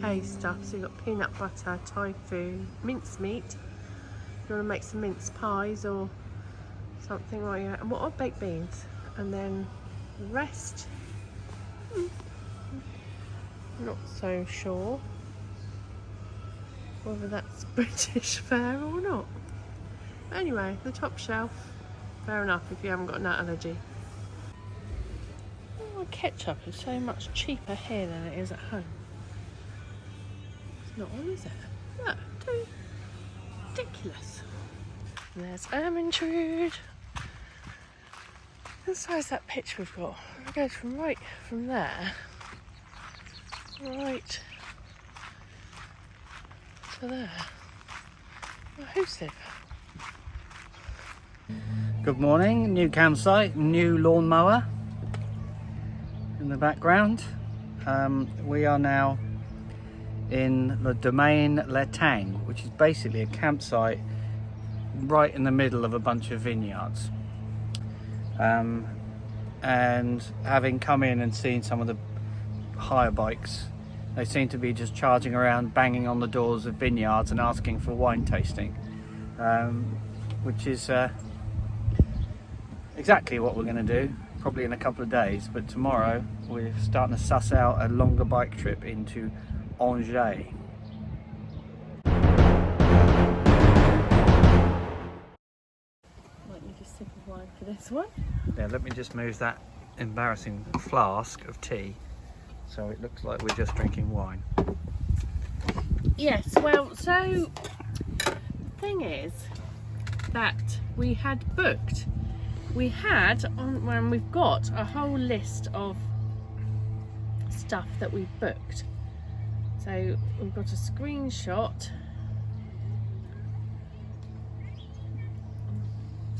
UK stuff. So you've got peanut butter, tofu, mincemeat. You want to make some mince pies or something like that. And what are baked beans? And then the rest, not so sure whether that's British fare or not. But anyway, the top shelf, fair enough if you haven't got a nut allergy. Oh, ketchup is so much cheaper here than it is at home. It's not on, is it? No, too ridiculous. And there's Ermintrude. And so is that pitch we've got. It goes from right from there, right to there. Well, who's it? Good morning, new campsite, new lawnmower in the background. We are now in the Domaine Le Tang, which is basically a campsite right in the middle of a bunch of vineyards. And having come in and seen some of the hire bikes, they seem to be just charging around, banging on the doors of vineyards and asking for wine tasting, which is exactly what we're going to do, probably in a couple of days. But tomorrow we're starting to suss out a longer bike trip into Angers. Let me just sip of wine for this one. Yeah, let me just move that embarrassing flask of tea so it looks like we're just drinking wine. Yes, well, so the thing is that we had booked. We had when we've got a whole list of stuff that we've booked. So we've got a screenshot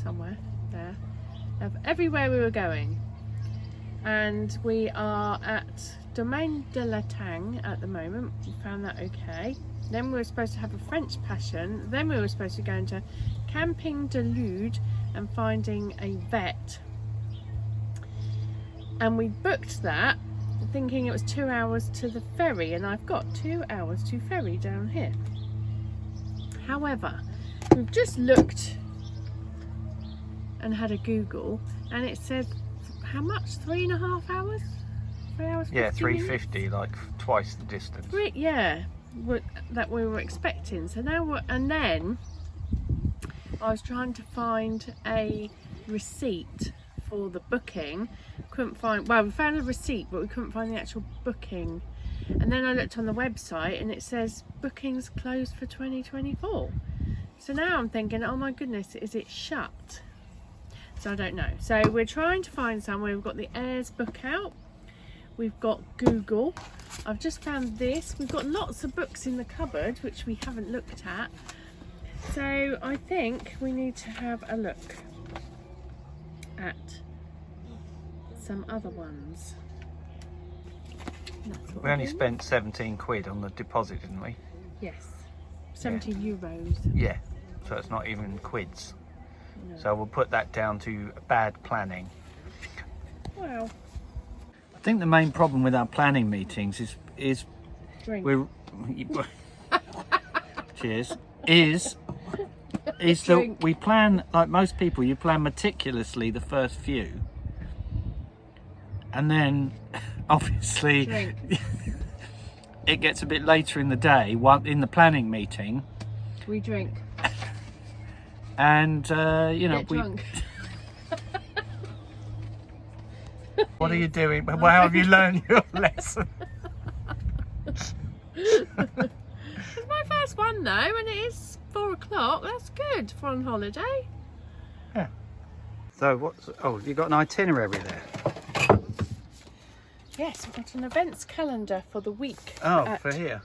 somewhere there of everywhere we were going, and we are at Domaine de la Tang at the moment. We found that okay. Then we were supposed to have a French Passion. Then we were supposed to go into Camping de Lude and finding a vet, and we booked that thinking it was 2 hours to the ferry, and I've got 2 hours to ferry down here. However, we've just looked and had a Google, and it said how much? 3.5 hours? 3 hours? Yeah, 350, minutes? Like twice the distance. Yeah, that we were expecting. So now and then I was trying to find a receipt for the booking. Couldn't find, well, we found a receipt, but we couldn't find the actual booking. And then I looked on the website and it says bookings closed for 2024. So now I'm thinking, oh my goodness, is it shut? So I don't know. So we're trying to find somewhere. We've got the Ayers book out. We've got Google. I've just found this. We've got lots of books in the cupboard, which we haven't looked at. So I think we need to have a look at some other ones. We only spent 17 quid on the deposit, didn't we? Yes. 70 euros. Yeah, so it's not even quids. No. So we'll put that down to bad planning. Well, I think the main problem with our planning meetings is drink. we're cheers is that we plan, like most people, you plan meticulously the first few, and then obviously it gets a bit later in the day, in the planning meeting We drink. And you know, Get drunk. What are you doing? How have you learned your lesson? It's my first one though, and it is 4 o'clock. That's good for on holiday. Yeah. So what's? Oh, you got an itinerary there. Yes, we've got an events calendar for the week. Oh, for here.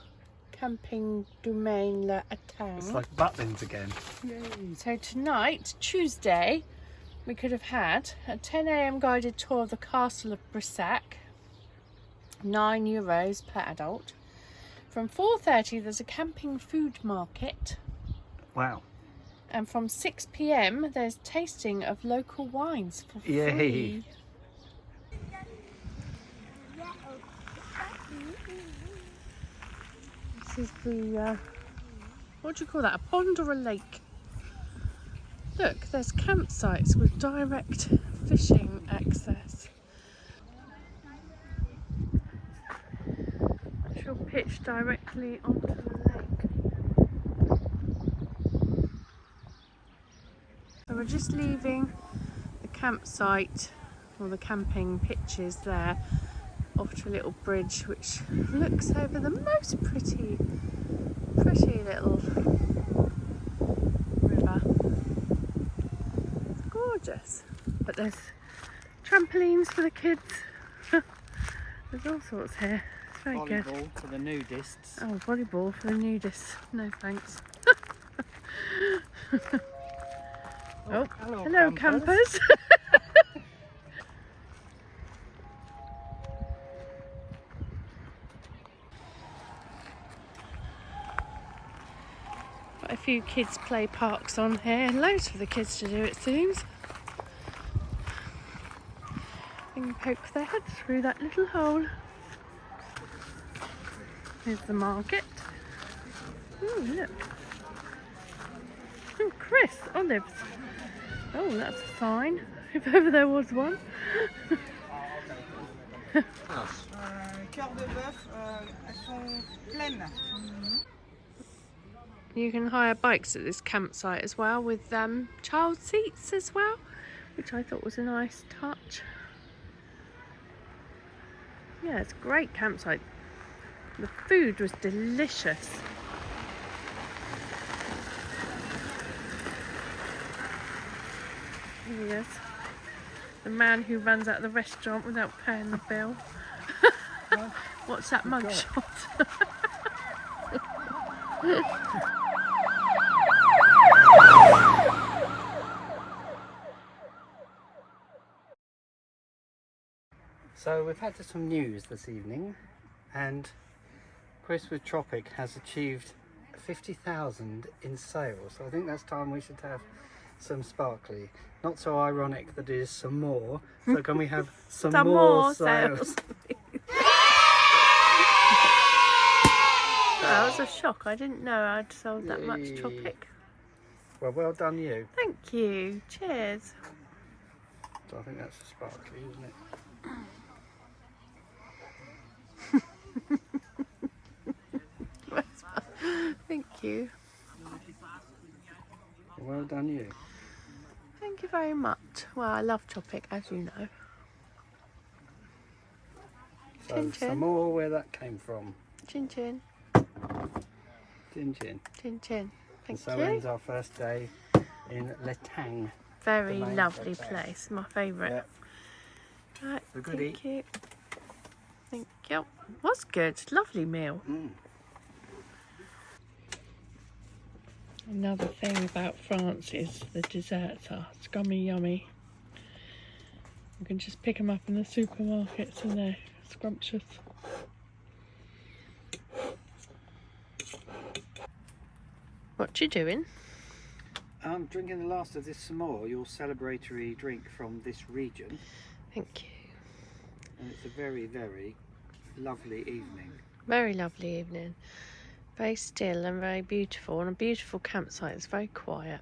Camping Domaine La Tang. It's like Butlins again. Yay. So tonight, Tuesday, we could have had a 10 a.m. guided tour of the castle of Brissac, €9 per adult. From 4:30 there's a camping food market. Wow. And from 6 p.m. there's tasting of local wines for free. Yay. This is the, what do you call that, a pond or a lake? Look, there's campsites with direct fishing access. She'll pitch directly onto the lake. So we're just leaving the campsite, or the camping pitches there, off to a little bridge which looks over the most pretty little river. Gorgeous. But there's trampolines for the kids. There's all sorts here. It's very good. Volleyball for the nudists. Oh, volleyball for the nudists. No thanks. Oh, hello campers. Quite a few kids play parks on here. Loads for the kids to do, it seems. They can poke their heads through that little hole. Here's the market. Oh, look. Oh, Chris, olives. Oh, that's a sign, if ever there was one. Cœur de bœuf, elles sont pleines. You can hire bikes at this campsite as well, with child seats as well, which I thought was a nice touch. Yeah, it's a great campsite. The food was delicious. Here he is. The man who runs out of the restaurant without paying the bill. What's that mugshot? So we've had some news this evening, and Chris with Tropic has achieved 50,000 in sales. So I think that's time we should have some sparkly. Not so ironic that it is some more. So can we have some more sales? That was a shock. I didn't know I'd sold that much Tropic. Well done you. Thank you. Cheers. So I think that's a sparkly, isn't it? Thank you. Well done you. Thank you very much. Well, I love Tropic, as you know. So Chin chin. some more where that came from. Chin chin. Chin chin. Chin chin. Thank So you. ends our first day in Le Tang. Very the main lovely hotel. place. My favourite. Yeah. Right, A goodie. thank you. Thank you. Was good. Lovely meal. Mm. Another thing about France is the desserts are scummy yummy. You can just pick them up in the supermarkets and they're scrumptious. What you doing? I'm drinking the last of this some more, your celebratory drink from this region. Thank you. And it's a very, very lovely evening. Very lovely evening. Very still and very beautiful, and a beautiful campsite. It's very quiet.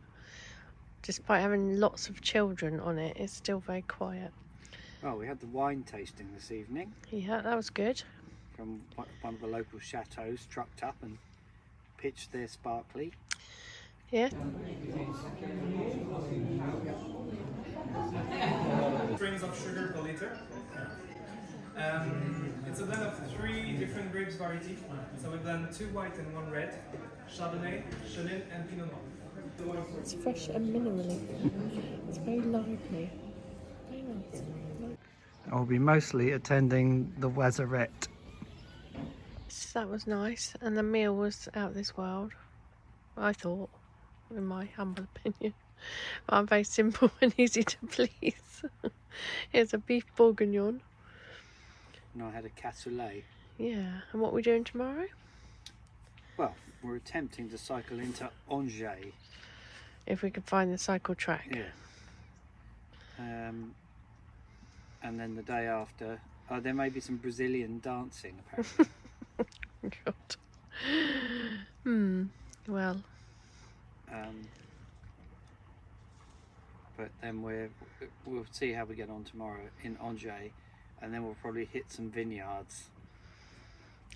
Despite having lots of children on it, it's still very quiet. Oh, we had the wine tasting this evening Yeah, that was good. from one of the local chateaus, trucked up and pitched their sparkly. Yeah. Strings of sugar per liter. It's a blend of 3 different grapes variety. So we blend 2 white and 1 red, Chardonnay, Chenin and Pinot Noir. It's fresh and minerally. It's very lively. Very nice. I'll be mostly attending the Wazarette. That was nice, and the meal was out of this world, I thought, in my humble opinion. But I'm very simple and easy to please. Here's a beef bourguignon. And I had a cassoulet. Yeah, and what are we doing tomorrow? Well, we're attempting to cycle into Angers. If we could find the cycle track. Yeah. And then the day after, there may be some Brazilian dancing apparently. God. Well, but then we'll see how we get on tomorrow in Angers, and then we'll probably hit some vineyards.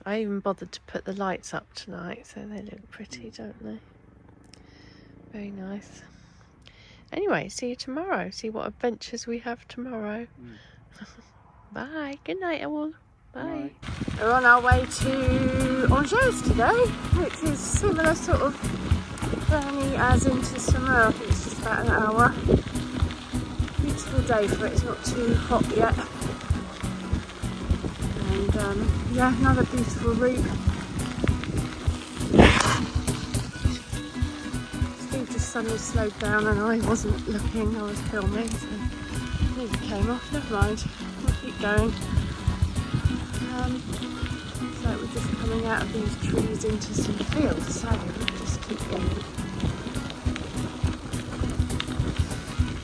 I even bothered to put the lights up tonight, so they look pretty, don't they? Very nice. Anyway, see you tomorrow. See what adventures we have tomorrow. Bye. Good night, all. Bye. We're on our way to Angers today, which is similar sort of journey as into Saumur. I think it's just about an hour. Beautiful day for it. It's not too hot yet. And yeah, another beautiful route. Steve just suddenly slowed down and I wasn't looking, I was filming, so he came off. Never mind, we'll keep going. So we're just coming out of these trees into some fields, so we'll just keep going.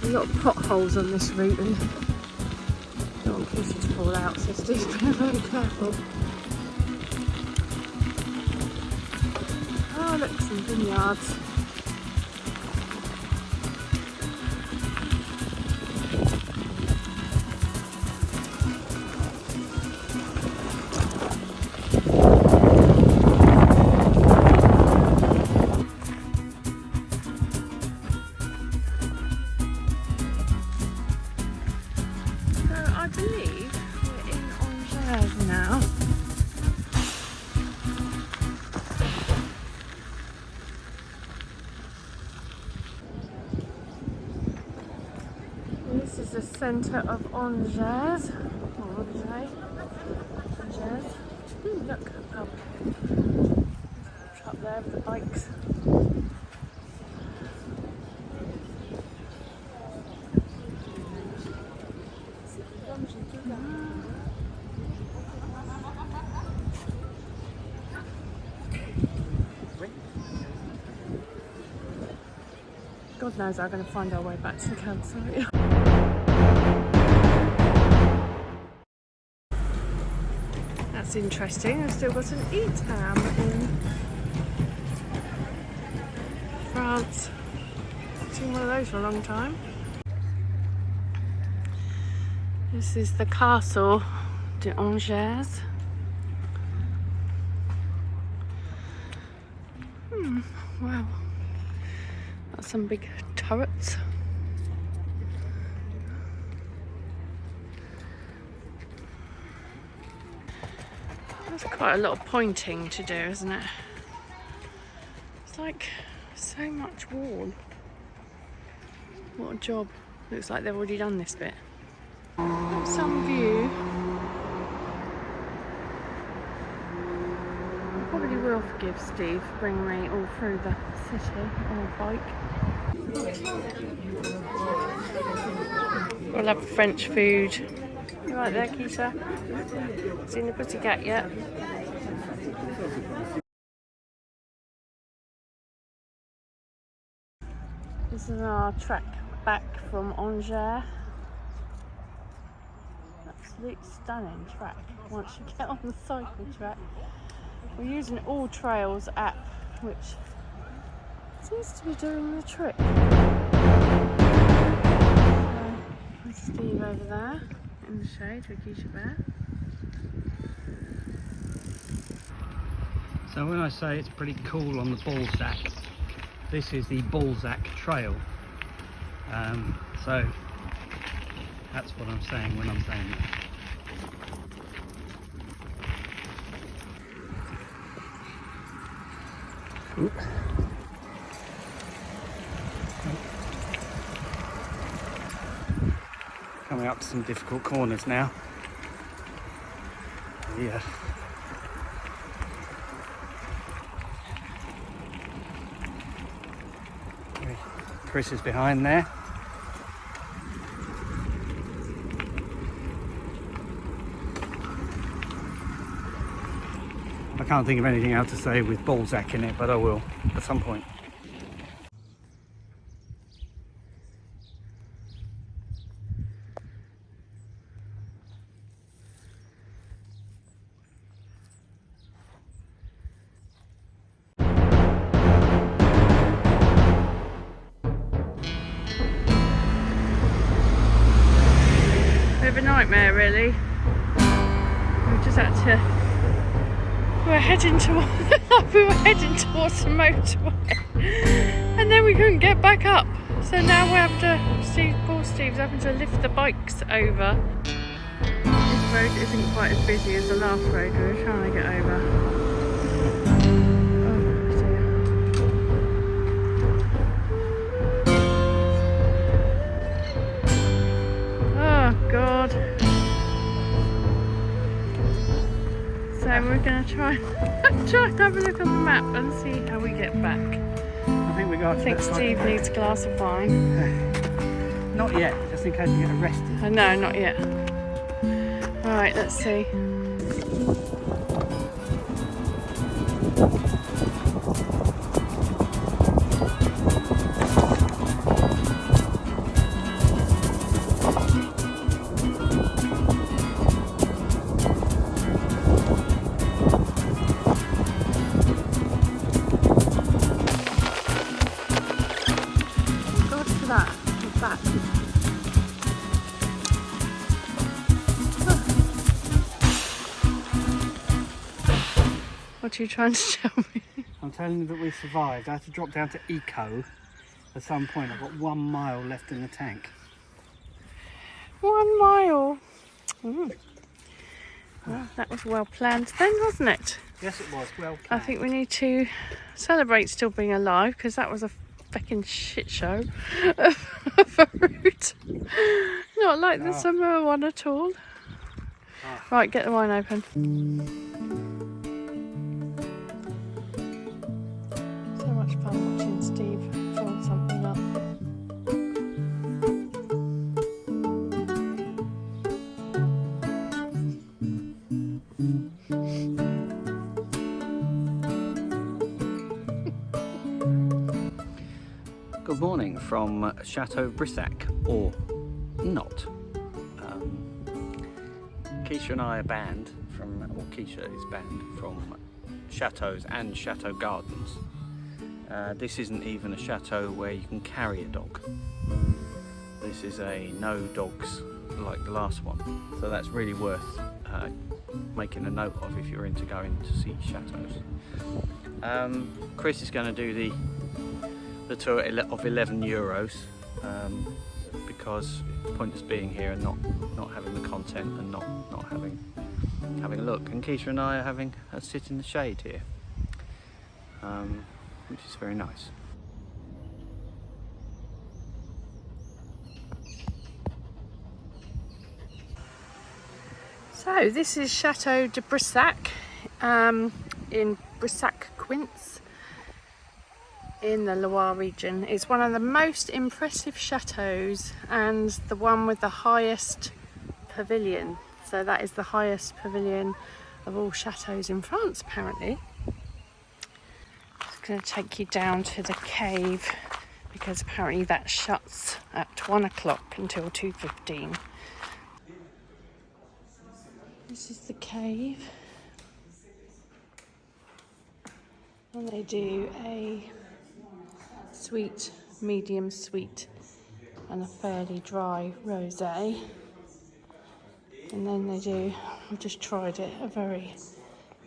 A lot of potholes on this route and I don't want pieces to fall out, so Steve's being very careful. Oh look, some vineyards. This is the centre of Angers. Angers. Look, up there with the bikes. God knows how we're going to find our way back to the campsite. That's interesting. I've still got an Etam in France. I've seen one of those for a long time. This is the Castle de Angers. Wow. That's some big turrets. That's quite a lot of pointing to do, isn't it? It's like so much wall. What a job. Looks like they've already done this bit. Some view. I probably will forgive Steve for bringing me all through the city on a bike. We'll have French food. You right there, Keisha? Seen the pussycat yet? This is our trek back from Angers. Absolutely stunning track once you get on the cycle track. We're using All Trails app, which seems to be doing the trick. There's Steve over there in the shade with Keisha Bear. So when I say it's pretty cool on the Balzac, this is the Balzac Trail. So that's what I'm saying when I'm saying that. Oop. Coming up to some difficult corners now. Yeah. Chris is behind there. I can't think of anything else to say with Balzac in it, but I will at some point. a nightmare really. We just had to. We were heading towards the motorway, and then we couldn't get back up. So now we have to. Poor Steve's having to lift the bikes over. This road isn't quite as busy as the last road we were trying to get over. Oh God. So we're going to try and have a look on the map and see how we get back. I think Steve needs a glass of wine. Not yet, just in case we get arrested. No, not yet. Alright, let's see. What are you trying to tell me? I'm telling you that we survived. I had to drop down to eco at some point. I've got 1 mile left in the tank. 1 mile. Well, that was well planned then, wasn't it? Yes, it was well planned. I think we need to celebrate still being alive, because that was a fucking shit show of a route. Not like the summer one at all. Right, get the wine open. So much fun watching Steve fill something up. Good morning from Chateau Brissac, or not. Keisha and I are banned from, well, Keisha is banned from chateaus and chateau gardens. This isn't even a chateau where you can carry a dog. This is a no dogs like the last one. So that's really worth making a note of if you're into going to see chateaus. Chris is going to do the tour of €11 because the point is being here and not having the content and not having a look. And Keisha and I are having a sit in the shade here, which is very nice. So this is Chateau Brissac in Brissac Quince in the Loire region. It's one of the most impressive chateaus and the one with the highest pavilion. So that is the highest pavilion of all chateaus in France, apparently. It's going to take you down to the cave because apparently that shuts at 1 o'clock until 2:15. This is the cave, and they do a sweet, medium sweet, and a fairly dry rosé. And then they do, I've just tried it, a very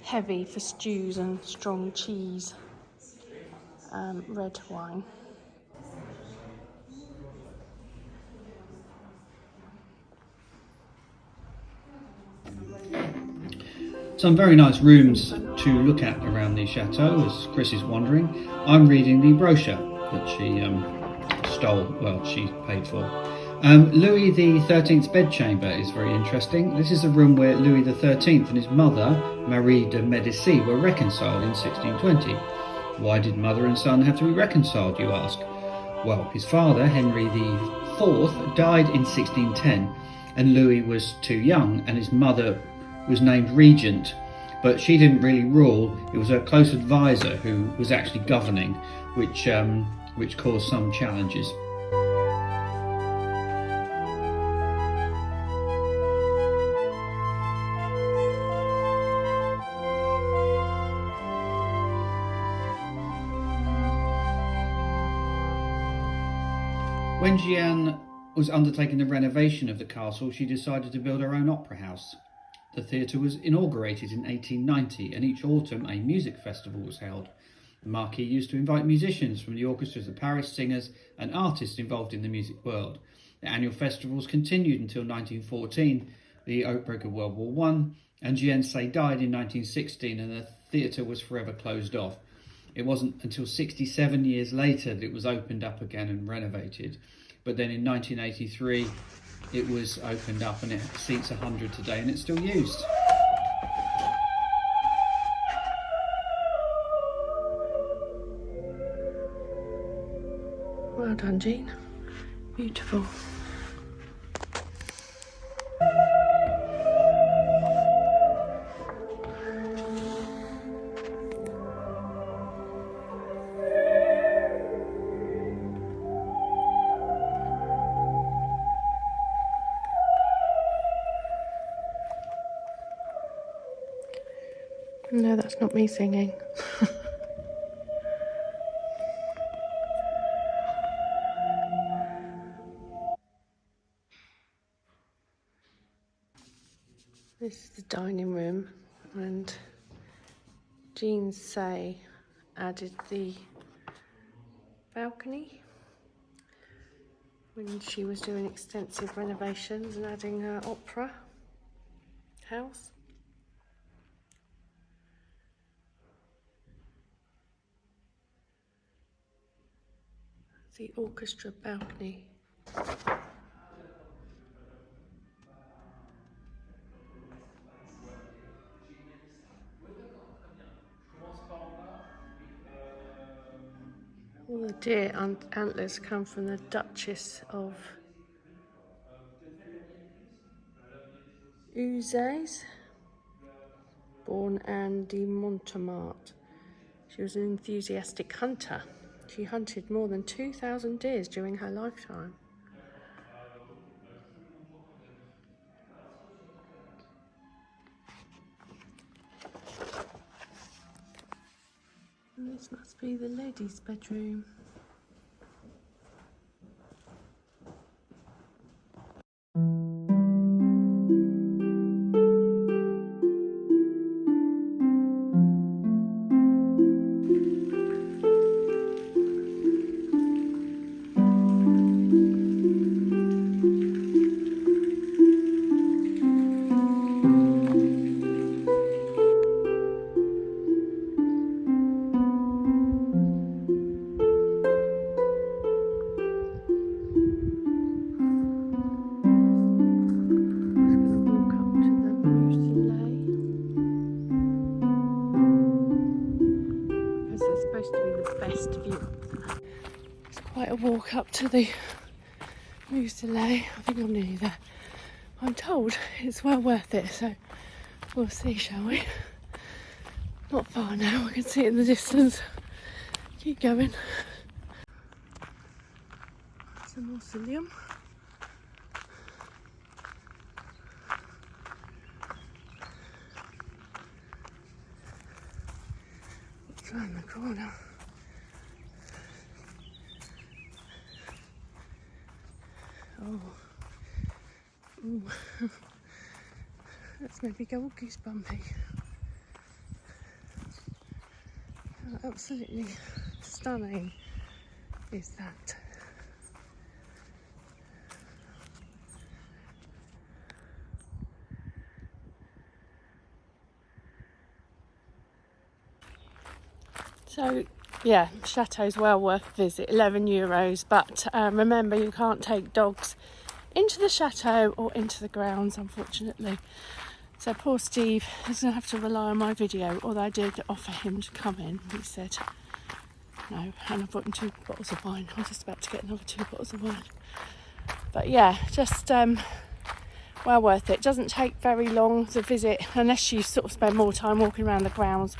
heavy for stews and strong cheese red wine. Some very nice rooms to look at around the chateau, as Chris is wondering. I'm reading the brochure that she she paid for. Louis XIII's bedchamber is very interesting. This is a room where Louis XIII and his mother, Marie de Médicis, were reconciled in 1620. Why did mother and son have to be reconciled, you ask? Well, his father, Henry IV, died in 1610, and Louis was too young, and his mother was named regent, but she didn't really rule. It was her close advisor who was actually governing, which caused some challenges. When Jeanne was undertaking the renovation of the castle, she decided to build her own opera house. The theatre was inaugurated in 1890, and each autumn a music festival was held. The Marquis used to invite musicians from the orchestras of Paris, singers and artists involved in the music world. The annual festivals continued until 1914, the outbreak of World War I, and Giense died in 1916, and the theatre was forever closed off. It wasn't until 67 years later that it was opened up again and renovated. But then in 1983, it was opened up and it seats 100 today, and it's still used. Well done, Jean. Beautiful. No, that's not me singing. This is the dining room, and Jean Say added the balcony when she was doing extensive renovations and adding her opera house. The orchestra balcony. All the deer antlers come from the Duchess of Uzes, born Anne de Montemart. She was an enthusiastic hunter. She hunted more than 2,000 deers during her lifetime. And this must be the ladies' bedroom. A walk up to the Musée. I think I'm nearly there. I'm told it's well worth it, so we'll see, shall we? Not far now, I can see it in the distance. Keep going. It's a mausoleum. It's around the corner. Oh, ooh. That's made me go all goosebumpy. How absolutely stunning is that? So, yeah, Chateau's well worth a visit, €11, but remember you can't take dogs into the chateau or into the grounds, unfortunately. So poor Steve is going to have to rely on my video, although I did offer him to come in. He said no, and I brought him 2 bottles of wine. I'm just about to get another 2 bottles of wine. But yeah, just well worth it. Doesn't take very long to visit, unless you sort of spend more time walking around the grounds.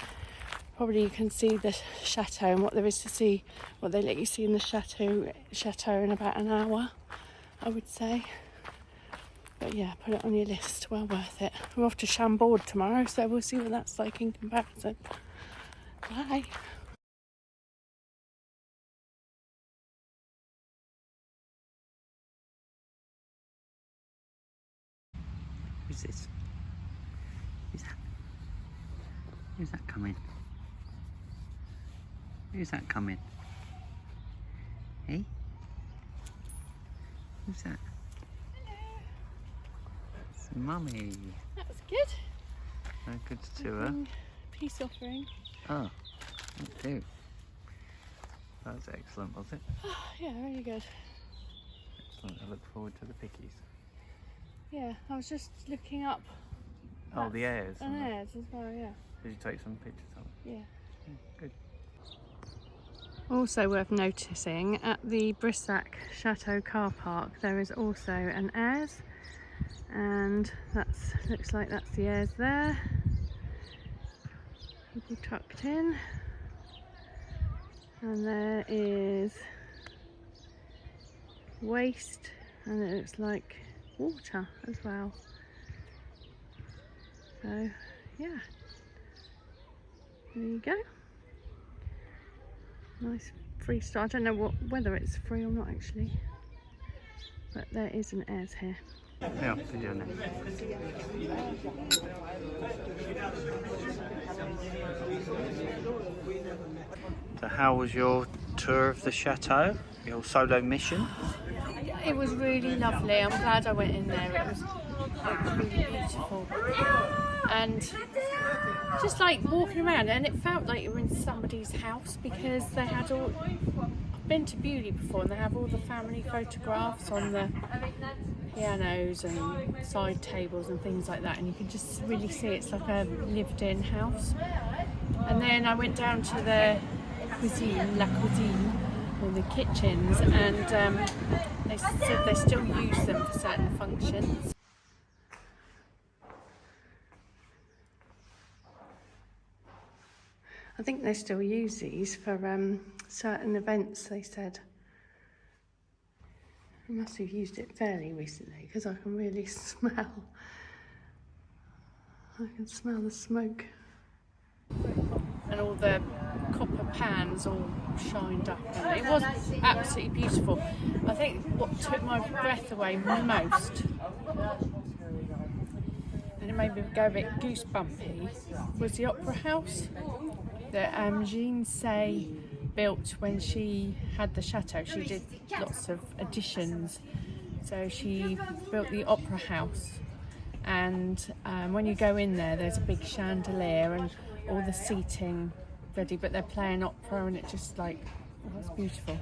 Probably you can see the chateau and what there is to see, what they let you see in the chateau in about an hour, I would say. But yeah, put it on your list, well worth it. We're off to Chambord tomorrow, so we'll see what that's like in comparison. Bye. Who's this? Who's that? Who's that coming? Who's that coming? Hey? Who's that? It's Mummy. That was good. Very good tour. Peace offering. Oh, thank you. That was excellent, was it? Yeah, really good. Excellent. I look forward to the pickies. Yeah, I was just looking up. Oh, the airs. And airs as well, yeah. Did you take some pictures of it? Yeah. Good. Also worth noticing, at the Brissac Chateau car park there is also an airs, and that's looks like that's the airs there. People tucked in, and there is waste, and it looks like water as well. So yeah, there you go. Nice free start. I don't know whether it's free or not actually, but there is an airs here. Yeah, video now. So how was your tour of the chateau? Your solo mission? It was really lovely. I'm glad I went in there. It was really beautiful. And just like walking around, and it felt like you were in somebody's house, because they had all, I've been to Beauty before, and they have all the family photographs on the pianos and side tables and things like that, and you can just really see it's like a lived-in house. And then I went down to the la cuisine, or the kitchens, and they said they still use them for certain functions. I think they still use these for certain events, they said. I must have used it fairly recently, because I can really smell. I can smell the smoke. And all the copper pans all shined up, and it was absolutely beautiful. I think what took my breath away most, and it made me go a bit goosebumpy, was the opera house that Jean Say built when she had the chateau. She did lots of additions, so she built the opera house, and when you go in there, there's a big chandelier and all the seating ready, but they're playing opera, and it just like, oh, it's beautiful.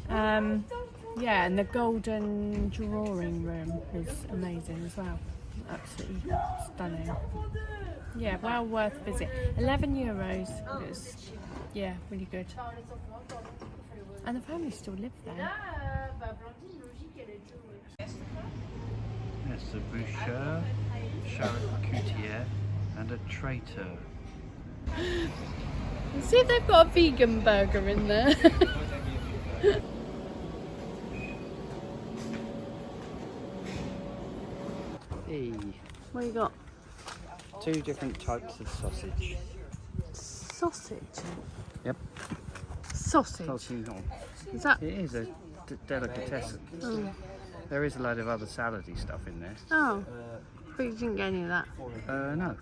Yeah, and the golden drawing room is amazing as well, absolutely stunning. Yeah, well worth a visit. €11. It was, yeah, really good. And the family still live there. That's the boucher, charcutier, and a traitor. See if they've got a vegan burger in there. Hey. What you got? 2 different types of sausage. Sausage? Yep. Sausage? Saucignon. Is that? It is a delicatessen. Oh. There is a load of other salady stuff in there. Oh. But you didn't get any of that? No.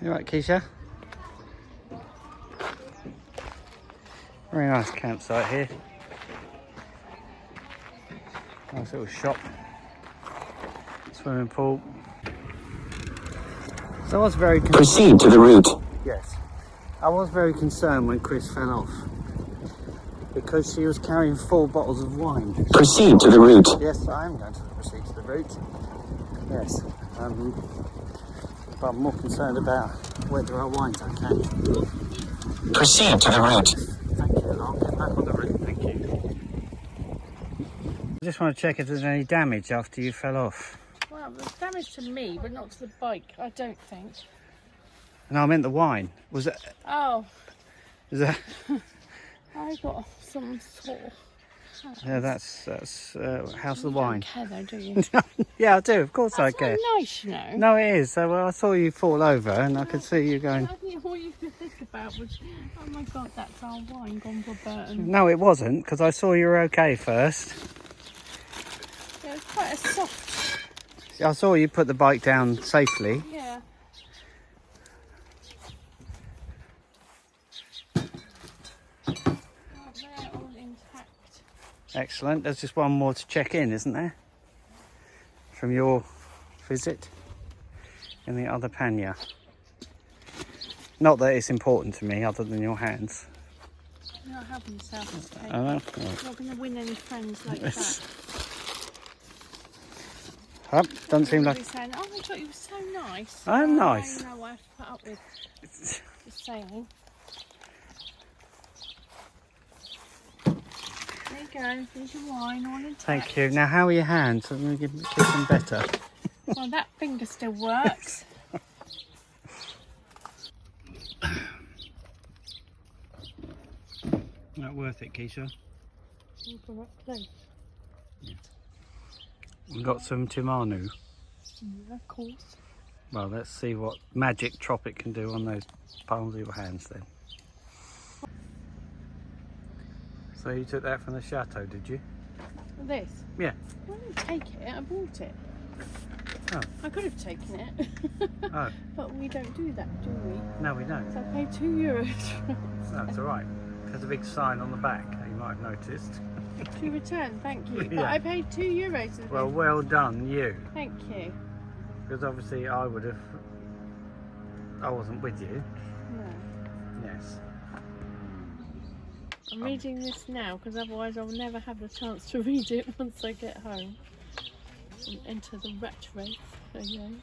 You right, Keisha? Very nice campsite here. Nice little shop. Swimming pool. So I was very Proceed to the route. Yes. I was very concerned when Chris fell off, because she was carrying 4 bottles of wine. Proceed to the route. Yes, I am going to proceed to the route. Yes. But I'm more concerned about whether our wine's okay. Proceed to the route. Thank you. I'll get back on the route. Thank you. I just want to check if there's any damage after you fell off. Well, there's damage to me, but not to the bike, I don't think. No, I meant the wine. Was it? Oh. Was that? I got some sore. Yeah, that's House of the You Wine. don't care though, do you? Yeah, I do. Of course I That's care. not nice, you know. No, it is. So I saw you fall over, and I could see you going. I think all you could think about was, oh my god, that's our wine gone for Burton. No, it wasn't, because I saw you were okay first. It was quite a soft. I saw you put the bike down safely. Yeah. Oh, they're all intact. Excellent. There's just one more to check in, isn't there? From your visit in the other pannier. Not that it's important to me, other than your hands. You're not helping yourself, Kate. I know. You're not going to win any friends like that. Oh, doesn't seem You'll like. be saying, oh, I thought you were so nice. I'm nice. I know what I have to put up with. Just saying. There you go. There's your wine all intact. Thank you. Now, how are your hands? I'm going to give them better. Well, that finger still works. Not worth it, Keisha. We've got some Timanu. Yeah, of course. Well, let's see what magic Tropic can do on those palms of your hands then. So you took that from the Chateau, did you? This? Yeah. I didn't take it, I bought it. Oh. I could have taken it. Oh. But we don't do that, do we? No, we don't. So I paid €2 for it. That's all right. There's a big sign on the back, you might have noticed. To return, thank you. But Yeah. I paid €2 for Well, this. well done, you. Thank you. Because obviously I wasn't with you. No. Yes. I'm reading this now because otherwise I'll never have the chance to read it once I get home. And enter the rat race again.